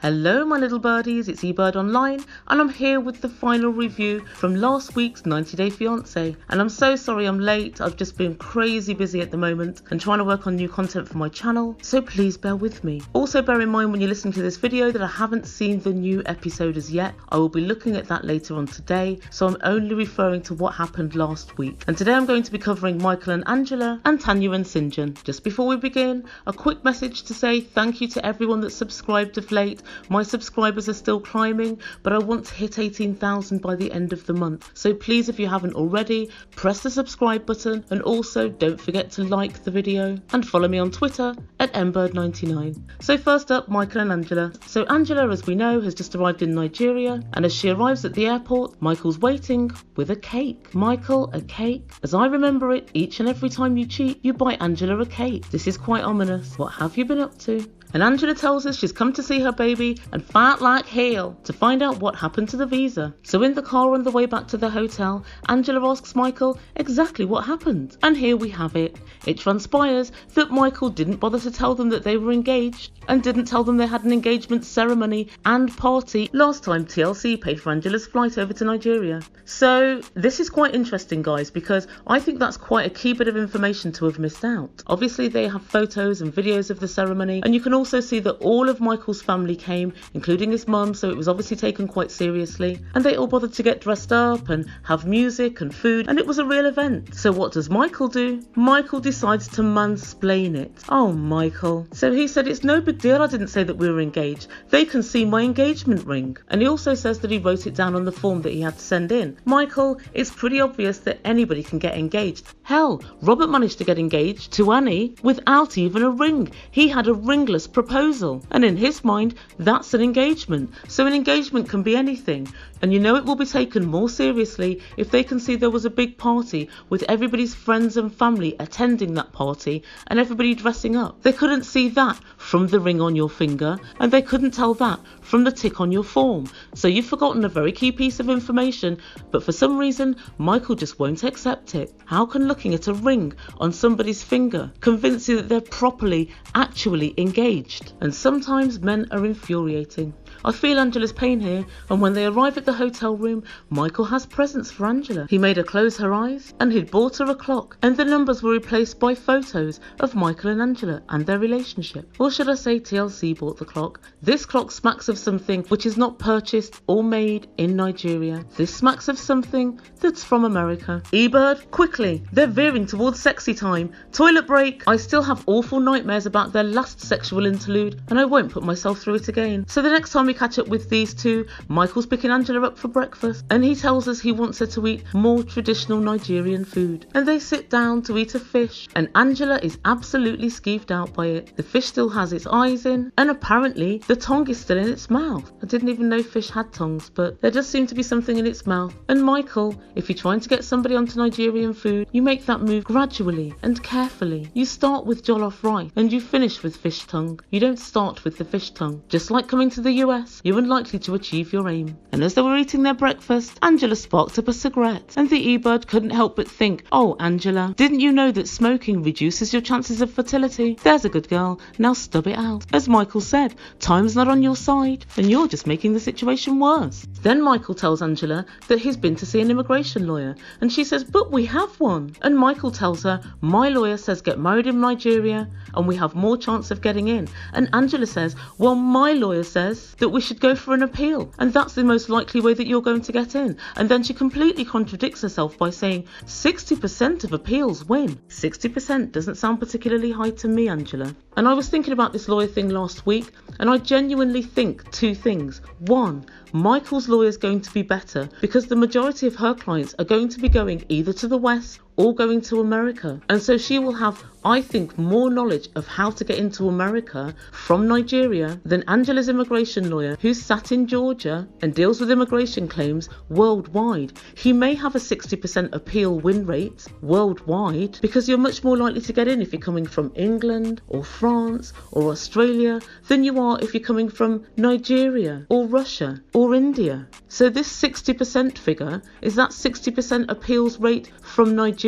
Hello my little birdies, it's Ebird Online and I'm here with the final review from last week's 90-Day Fiancé. And I'm so sorry I'm late, I've just been crazy busy at the moment and trying to work on new content for my channel, so please bear with me. Also bear in mind when you're listening to this video that I haven't seen the new episode as yet. I will be looking at that later on today, so I'm only referring to what happened last week. And today I'm going to be covering Micheal and Angela and Tania and Syngin. Just before we begin, a quick message to say thank you to everyone that subscribed of late. My subscribers are still climbing, but I want to hit 18,000 by the end of the month. So please, if you haven't already, press the subscribe button and also don't forget to like the video and follow me on Twitter at mbird99. So first up, Micheal and Angela. So Angela, as we know, has just arrived in Nigeria, and as she arrives at the airport, Michael's waiting with a cake. Micheal, a cake? As I remember it, each and every time you cheat, you buy Angela a cake. This is quite ominous. What have you been up to? And Angela tells us she's come to see her baby and fight like hell to find out what happened to the visa. So in the car on the way back to the hotel, Angela asks Micheal exactly what happened. And here we have it. It transpires that Micheal didn't bother to tell them that they were engaged and didn't tell them they had an engagement ceremony and party last time TLC paid for Angela's flight over to Nigeria. So this is quite interesting, guys, because I think that's quite a key bit of information to have missed out. Obviously they have photos and videos of the ceremony, and you can also see that all of Michael's family came, including his mum, so it was obviously taken quite seriously, and they all bothered to get dressed up and have music and food, and it was a real event. So what does Micheal do? Micheal decides to mansplain it. Oh, Micheal. So he said, it's no big deal I didn't say that we were engaged. They can see my engagement ring. And he also says that he wrote it down on the form that he had to send in. Micheal, it's pretty obvious that anybody can get engaged. Hell, Robert managed to get engaged to Anny without even a ring. He had a ringless proposal, and in his mind that's an engagement. So an engagement can be anything, and you know it will be taken more seriously if they can see there was a big party with everybody's friends and family attending that party and everybody dressing up. They couldn't see that from the ring on your finger, and they couldn't tell that from the tick on your form. So you've forgotten a very key piece of information, but for some reason Micheal just won't accept it. How can looking at a ring on somebody's finger convince you that they're properly, actually engaged? And sometimes men are infuriating. I feel Angela's pain here, and when they arrive at the hotel room, Micheal has presents for Angela. He made her close her eyes, and he'd bought her a clock, and the numbers were replaced by photos of Micheal and Angela and their relationship. Or should I say TLC bought the clock? This clock smacks of something which is not purchased or made in Nigeria. This smacks of something that's from America. Ebird, quickly, they're veering towards sexy time. Toilet break. I still have awful nightmares about their last sexual interlude, and I won't put myself through it again. So the next time we catch up with these two, Michael's picking Angela up for breakfast, and he tells us he wants her to eat more traditional Nigerian food. And they sit down to eat a fish, and Angela is absolutely skeeved out by it. The fish still has its eyes in, and apparently the tongue is still in its mouth. I didn't even know fish had tongues, but there does seem to be something in its mouth. And Micheal, if you're trying to get somebody onto Nigerian food, you make that move gradually and carefully. You start with jollof rice, and you finish with fish tongue. You don't start with the fish tongue. Just like coming to the US, you're unlikely to achieve your aim. And as they were eating their breakfast, Angela sparked up a cigarette, and the Ebird couldn't help but think, oh Angela, didn't you know that smoking reduces your chances of fertility? There's a good girl, now stub it out. As Micheal said, time's not on your side, and you're just making the situation worse. Then Micheal tells Angela that he's been to see an immigration lawyer, and she says, but we have one. And Micheal tells her, my lawyer says get married in Nigeria and we have more chance of getting in. And Angela says, well, my lawyer says that we should go for an appeal, and that's the most likely way that you're going to get in. And then she completely contradicts herself by saying 60% of appeals win. 60% doesn't sound particularly high to me, Angela. And I was thinking about this lawyer thing last week, and I genuinely think two things. One, Michael's lawyer is going to be better because the majority of her clients are going to be going either to the West or going to America, and so she will have, I think, more knowledge of how to get into America from Nigeria than Angela's immigration lawyer, who's sat in Georgia and deals with immigration claims worldwide. He may have a 60% appeal win rate worldwide because you're much more likely to get in if you're coming from England or France or Australia than you are if you're coming from Nigeria or Russia or India. So this 60% figure is that 60% appeals rate from Nigeria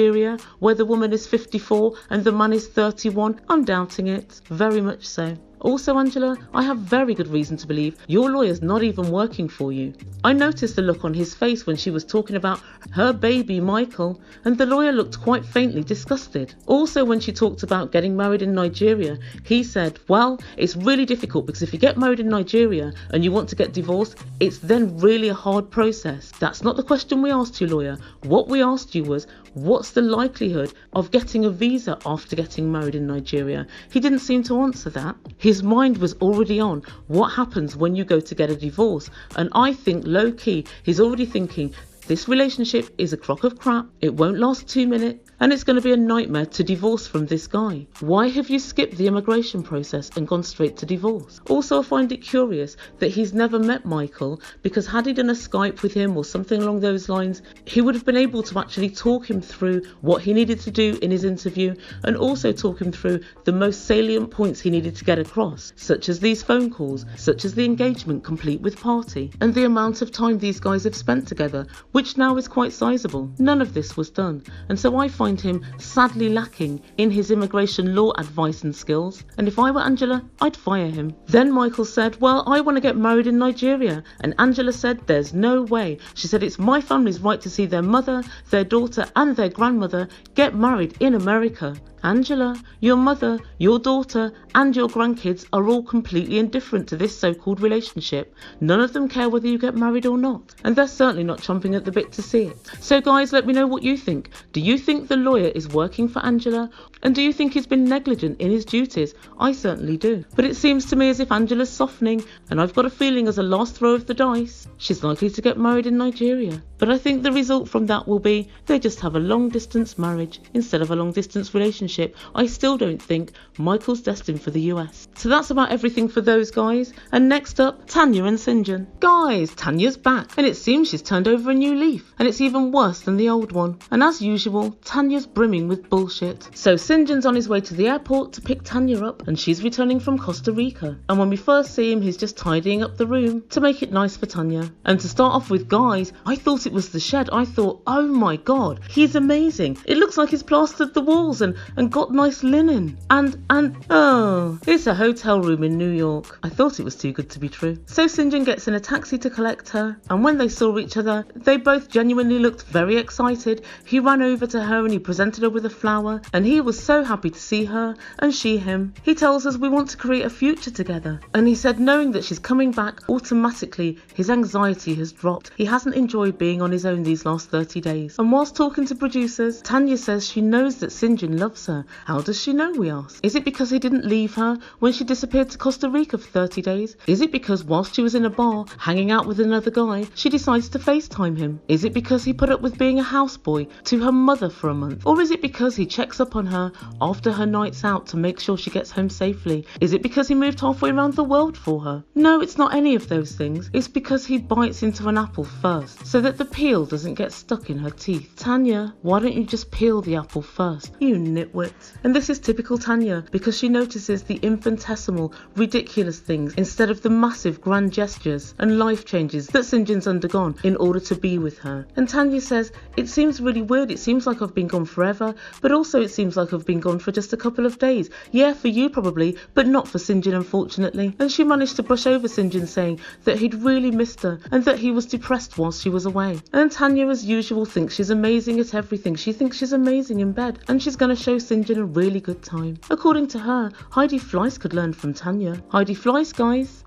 where the woman is 54 and the man is 31. I'm doubting it, very much so. Also, Angela, I have very good reason to believe your lawyer's not even working for you. I noticed the look on his face when she was talking about her baby Michael, and the lawyer looked quite faintly disgusted. Also, when she talked about getting married in Nigeria, he said, well, it's really difficult because if you get married in Nigeria and you want to get divorced, it's then really a hard process. That's not the question we asked you, lawyer. What we asked you was, what's the likelihood of getting a visa after getting married in Nigeria? He didn't seem to answer that. His mind was already on what happens when you go to get a divorce. And I think low-key, he's already thinking, this relationship is a crock of crap, it won't last 2 minutes, and it's going to be a nightmare to divorce from this guy. Why have you skipped the immigration process and gone straight to divorce? Also, I find it curious that he's never met Michael, because had he done a Skype with him or something along those lines, he would have been able to actually talk him through what he needed to do in his interview, and also talk him through the most salient points he needed to get across, such as these phone calls, such as the engagement complete with party, and the amount of time these guys have spent together, which now is quite sizable. None of this was done, and so I find him sadly lacking in his immigration law advice and skills, and if I were Angela, I'd fire him. Then Michael said, well, I want to get married in Nigeria, and Angela said, there's no way. She said, it's my family's right to see their mother, their daughter and their grandmother get married in America. Angela, your mother, your daughter and your grandkids are all completely indifferent to this so-called relationship. None of them care whether you get married or not, and they're certainly not chomping at the bit to see it. So guys, let me know what you think. Do you think the lawyer is working for Angela? And do you think he's been negligent in his duties? I certainly do. But it seems to me as if Angela's softening, and I've got a feeling as a last throw of the dice, she's likely to get married in Nigeria. But I think the result from that will be they just have a long distance marriage instead of a long distance relationship. I still don't think Michael's destined for the US. So that's about everything for those guys. And next up, Tania and Syngin. Guys, Tanya's back, and it seems she's turned over a new leaf, and it's even worse than the old one. And as usual, Tanya's brimming with bullshit. So Syngin's on his way to the airport to pick Tanya up, and she's returning from Costa Rica. And when we first see him, he's just tidying up the room to make it nice for Tanya. And to start off with, guys, I thought it was the shed. I thought, oh my god, he's amazing. It looks like he's plastered the walls and got nice linen. And oh, it's a hotel room in New York. I thought it was too good to be true. So Syngin gets in a taxi to collect her, and when they saw each other, they both genuinely looked very excited. He ran over to her and he presented her with a flower, and he was so happy to see her, and she him. He tells us we want to create a future together, and he said knowing that she's coming back, automatically his anxiety has dropped. He hasn't enjoyed being on his own these last 30 days. And whilst talking to producers, Tanya says she knows that Syngin loves her. How does she know, we ask? Is it because he didn't leave her when she disappeared to Costa Rica for 30 days? Is it because whilst she was in a bar, hanging out with another guy, she decides to FaceTime him? Is it because he put up with being a houseboy to her mother for a month? Or is it because he checks up on her after her nights out to make sure she gets home safely? Is it because he moved halfway around the world for her? No, it's not any of those things. It's because he bites into an apple first, so that the peel doesn't get stuck in her teeth. Tanya, why don't you just peel the apple first, you nitwit? And this is typical Tanya, because she notices the infinitesimal, ridiculous things instead of the massive grand gestures and life changes that Syngin's undergone in order to be with her. And Tanya says, it seems really weird, it seems like I've been gone forever, but also it seems like I've been gone for just a couple of days. Yeah, for you probably, but not for Syngin, unfortunately. And she managed to brush over Syngin saying that he'd really missed her and that he was depressed whilst she was away. And Tanya, as usual, thinks she's amazing at everything. She thinks she's amazing in bed, and she's going to show Syngin a really good time. According to her, Heidi Fleiss could learn from Tanya. Heidi Fleiss, guys?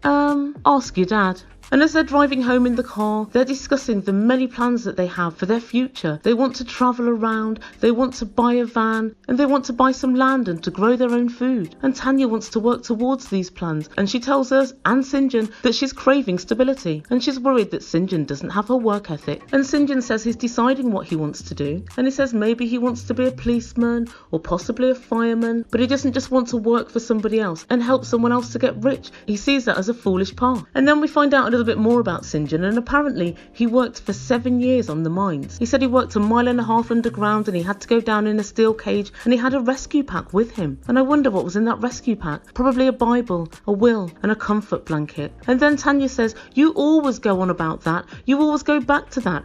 Ask your dad. And as they're driving home in the car, they're discussing the many plans that they have for their future. They want to travel around, they want to buy a van, and they want to buy some land and to grow their own food. And Tanya wants to work towards these plans, and she tells us and Syngin that she's craving stability, and she's worried that Syngin doesn't have her work ethic. And Syngin says he's deciding what he wants to do, and he says maybe he wants to be a policeman or possibly a fireman, but he doesn't just want to work for somebody else and help someone else to get rich. He sees that as a foolish path. And then we find out a little bit more about Syngin, and apparently he worked for 7 years on the mines. He said he worked 1.5 miles underground and he had to go down in a steel cage, and he had a rescue pack with him. And I wonder what was in that rescue pack. Probably a Bible, a will, and a comfort blanket. And then Tania says, you always go on about that. You always go back to that.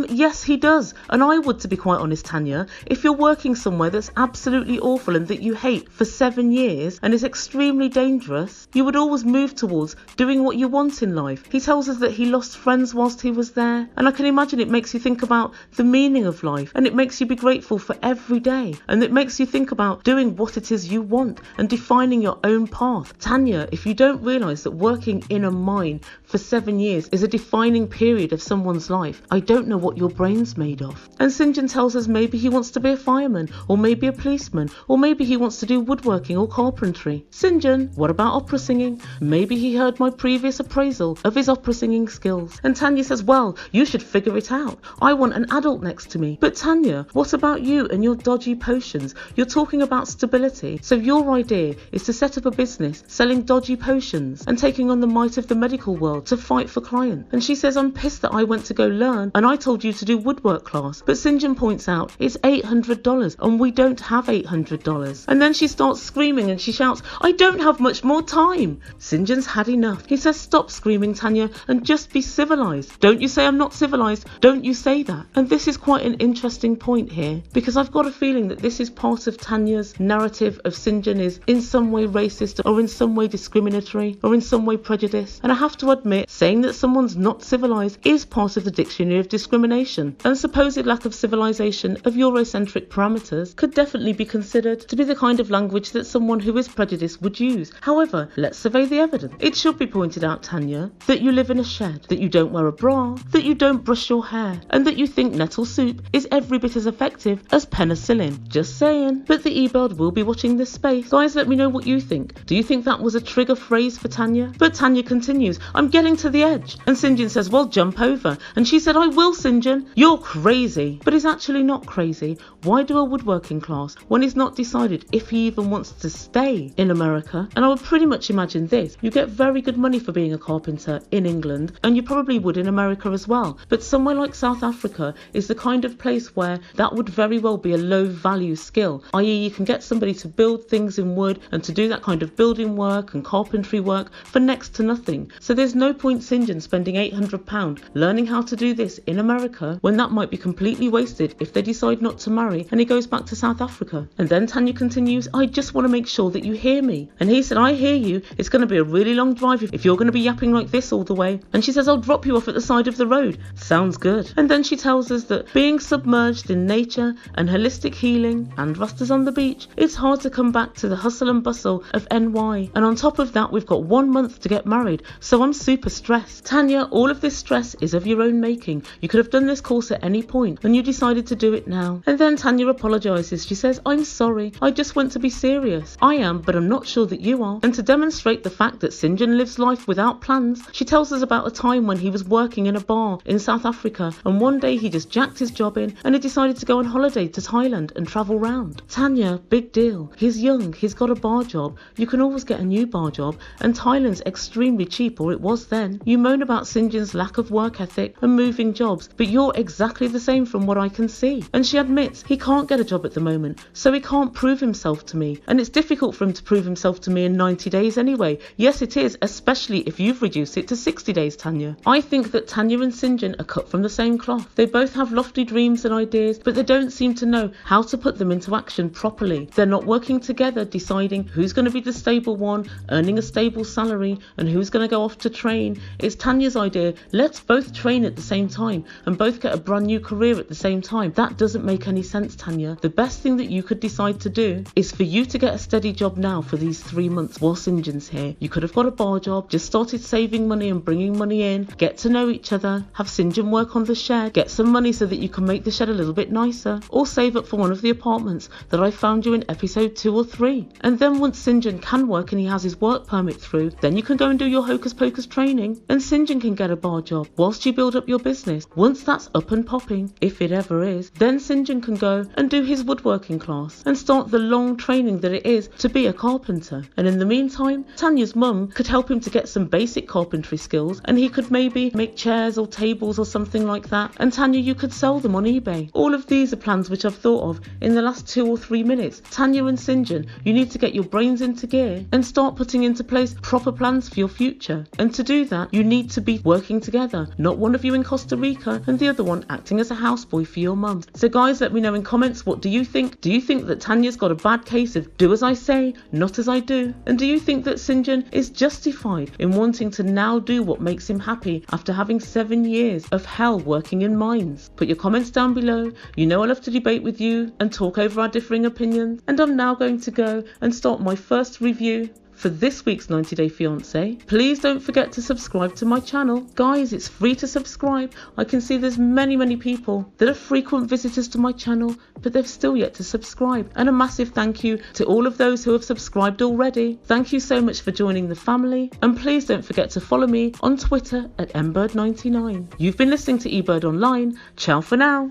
Yes, he does. And I would, to be quite honest, Tania, if you're working somewhere that's absolutely awful and that you hate for 7 years and is extremely dangerous, you would always move towards doing what you want in life. He tells us that he lost friends whilst he was there, and I can imagine it makes you think about the meaning of life, and it makes you be grateful for every day, and it makes you think about doing what it is you want and defining your own path. Tania, if you don't realise that working in a mine for 7 years is a defining period of someone's life, I don't know what your brain's made of. And Syngin tells us maybe he wants to be a fireman, or maybe a policeman, or maybe he wants to do woodworking or carpentry. Syngin, what about opera singing? Maybe he heard my previous appraisal of his opera singing skills. And Tania says, well, you should figure it out. I want an adult next to me. But Tania, what about you and your dodgy potions? You're talking about stability. So your idea is to set up a business selling dodgy potions and taking on the might of the medical world to fight for clients. And she says, I'm pissed that I went to go learn and I told you to do woodwork class. But Syngin points out it's $800 and we don't have $800. And then she starts screaming and she shouts, I don't have much more time. Syngin's had enough. He says, stop screaming, Tania, and just be civilised. Don't you say I'm not civilised. Don't you say that. And this is quite an interesting point here, because I've got a feeling that this is part of Tania's narrative of Syngin is in some way racist, or in some way discriminatory, or in some way prejudiced. And I have to admit, saying that someone's not civilised is part of the dictionary of discrimination, and supposed lack of civilisation of Eurocentric parameters could definitely be considered to be the kind of language that someone who is prejudiced would use. However, let's survey the evidence. It should be pointed out, Tania, that you live in a shed, that you don't wear a bra, that you don't brush your hair, and that you think nettle soup is every bit as effective as penicillin. Just saying. But the Ebird will be watching this space. Guys, let me know what you think. Do you think that was a trigger phrase for Tania? But Tania continues, I'm getting to the edge. And Syngin says, well, jump over. And she said, I will, Syngin. You're crazy. But he's actually not crazy. Why do a woodworking class when he's not decided if he even wants to stay in America? And I would pretty much imagine this. You get very good money for being a carpenter in England, and you probably would in America as well. But somewhere like South Africa is the kind of place where that would very well be a low value skill, i.e. you can get somebody to build things in wood and to do that kind of building work and carpentry work for next to nothing. So there's no point Syngin spending £800 learning how to do this in America when that might be completely wasted if they decide not to marry and he goes back to South Africa. And then Tania continues, I just want to make sure that you hear me. And he said, I hear you. It's going to be a really long drive if you're going to be yapping like this all the way. And she says, I'll drop you off at the side of the road. Sounds good. And then she tells us that being submerged in nature and holistic healing and rastas on the beach, it's hard to come back to the hustle and bustle of NY. And on top of that, we've got 1 month to get married. So I'm super stressed. Tania, all of this stress is of your own making. You could have done this course at any point and you decided to do it now. And then Tania apologises. She says, I'm sorry. I just want to be serious. I am, but I'm not sure that you are. And to demonstrate the fact that Syngin lives life without plans, she tells us about a time when he was working in a bar in South Africa and one day he just jacked his job in and he decided to go on holiday to Thailand and travel round. Tania, big deal. He's young, he's got a bar job. You can always get a new bar job and Thailand's extremely cheap, or it was then. You moan about Syngin's lack of work ethic and moving jobs, but you're exactly the same from what I can see. And she admits he can't get a job at the moment, so he can't prove himself to me. And it's difficult for him to prove himself to me in 90 days anyway. Yes, it is, especially if you've reduced it to 60 days, Tania. I think that Tania and Syngin are cut from the same cloth. They both have lofty dreams and ideas, but they don't seem to know how to put them into action properly. They're not working together, deciding who's going to be the stable one, earning a stable salary, and who's going to go off to train. It's Tania's idea, let's both train at the same time and both get a brand new career at the same time. That doesn't make any sense, Tania. The best thing that you could decide to do is for you to get a steady job now for these 3 months while Syngin's here. You could have got a bar job, just started saving money and bringing money in, get to know each other, have Syngin work on the shed, get some money so that you can make the shed a little bit nicer, or save up for one of the apartments that I found you in episode 2 or 3. And then once Syngin can work and he has his work permit through, then you can go and do your hocus pocus training and Syngin can get a bar job whilst you build up your business. Once that's up and popping, if it ever is, then Syngin can go and do his woodworking class and start the long training that it is to be a carpenter. And in the meantime, Tania's mum could help him to get some basic carpentry carpentry skills and he could maybe make chairs or tables or something like that, and Tania, you could sell them on eBay. All of these are plans which I've thought of in the last 2 or 3 minutes. Tania and Syngin, you need to get your brains into gear and start putting into place proper plans for your future. And to do that, you need to be working together, not one of you in Costa Rica and the other one acting as a houseboy for your mum. So guys, let me know in comments, what do you think? Do you think that Tania's got a bad case of do as I say, not as I do? And do you think that Syngin is justified in wanting to now do what makes him happy after having 7 years of hell working in mines? Put your comments down below. You know I love to debate with you and talk over our differing opinions. And I'm now going to go and start my first review for this week's 90 Day Fiancé. Please don't forget to subscribe to my channel. Guys, it's free to subscribe. I can see there's many people that are frequent visitors to my channel, but they've still yet to subscribe. And a massive thank you to all of those who have subscribed already. Thank you so much for joining the family. And please don't forget to follow me on Twitter at Ebird99. You've been listening to Ebird Online. Ciao for now.